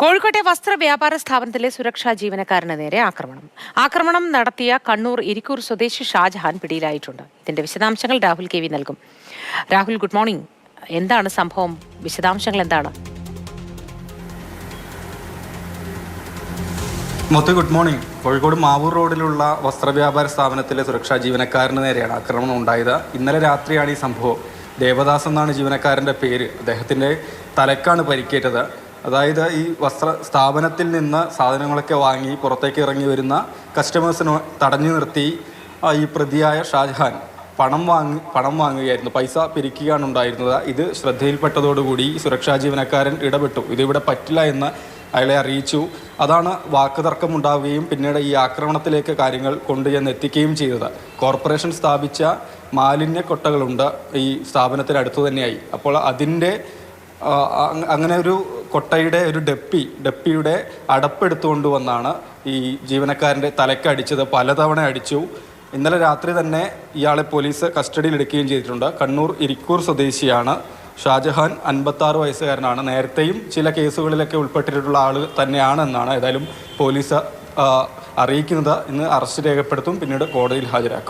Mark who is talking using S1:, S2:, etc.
S1: കോഴിക്കോട്ടെ വസ്ത്ര വ്യാപാര സ്ഥാപനത്തിലെ സുരക്ഷാ ജീവനക്കാരന് നേരെ ആക്രമണം നടത്തിയ കണ്ണൂർ ഇരിക്കൂർ സ്വദേശി ഷാജഹാൻ പിടിയിലായിട്ടുണ്ട്. ഇതിന്റെ വിശദാംശങ്ങൾ രാഹുൽ കെ വി നൽകും. Rahul, good morning. എന്താണ് സംഭവം? വിശദാംശങ്ങൾ എന്താണ്?
S2: Good morning. കോഴിക്കോട് മാവൂർ റോഡിലുള്ള വസ്ത്രവ്യാപാര സ്ഥാപനത്തിലെ സുരക്ഷാ ജീവനക്കാരന് നേരെയാണ് ആക്രമണം ഉണ്ടായത്. ഇന്നലെ രാത്രിയാണ് ഈ സംഭവം. ദേവദാസ് എന്നാണ് ജീവനക്കാരൻ്റെ പേര്. അദ്ദേഹത്തിൻ്റെ തലക്കാണ് പരിക്കേറ്റത്. അതായത് ഈ വസ്ത്ര സ്ഥാപനത്തിൽ നിന്ന് സാധനങ്ങളൊക്കെ വാങ്ങി പുറത്തേക്ക് ഇറങ്ങി വരുന്ന കസ്റ്റമേഴ്സിനെ തടഞ്ഞു നിർത്തി ഈ പ്രതിയായ ഷാജഹാൻ പണം വാങ്ങുകയായിരുന്നു. പൈസ പിരിക്കുകയാണ് ഉണ്ടായിരുന്നത്. ഇത് ശ്രദ്ധയിൽപ്പെട്ടതോടുകൂടി സുരക്ഷാ ജീവനക്കാരൻ ഇടപെട്ടു. ഇതിവിടെ പറ്റില്ല എന്ന് അയാളെ അറിയിച്ചു. അതാണ് വാക്കുതർക്കം ഉണ്ടാവുകയും പിന്നീട് ഈ ആക്രമണത്തിലേക്ക് കാര്യങ്ങൾ കൊണ്ടുചെന്ന് എത്തിക്കുകയും ചെയ്തത്. കോർപ്പറേഷൻ സ്ഥാപിച്ച മാലിന്യ കൊട്ടകളുണ്ട് ഈ സ്ഥാപനത്തിനടുത്ത് തന്നെയായി. അപ്പോൾ അതിൻ്റെ അങ്ങനെ ഒരു കൊട്ടയുടെ ഒരു ഡപ്പിയുടെ അടപ്പെടുത്തുകൊണ്ട് വന്നാണ് ഈ ജീവനക്കാരൻ്റെ തലക്കടിച്ചത്. പലതവണ അടിച്ചു. ഇന്നലെ രാത്രി തന്നെ ഇയാളെ പോലീസ് കസ്റ്റഡിയിലെടുക്കുകയും ചെയ്തിട്ടുണ്ട്. കണ്ണൂർ ഇരിക്കൂർ സ്വദേശിയാണ് ഷാജഹാൻ. 56 വയസ്സുകാരനാണ്. നേരത്തെയും ചില കേസുകളിലൊക്കെ ഉൾപ്പെട്ടിട്ടുള്ള ആൾ തന്നെയാണെന്നാണ് ഏതായാലും പോലീസ് അറിയിക്കുന്നത്. ഇന്ന് അറസ്റ്റ് രേഖപ്പെടുത്തും, പിന്നീട് കോടതിയിൽ ഹാജരാക്കും.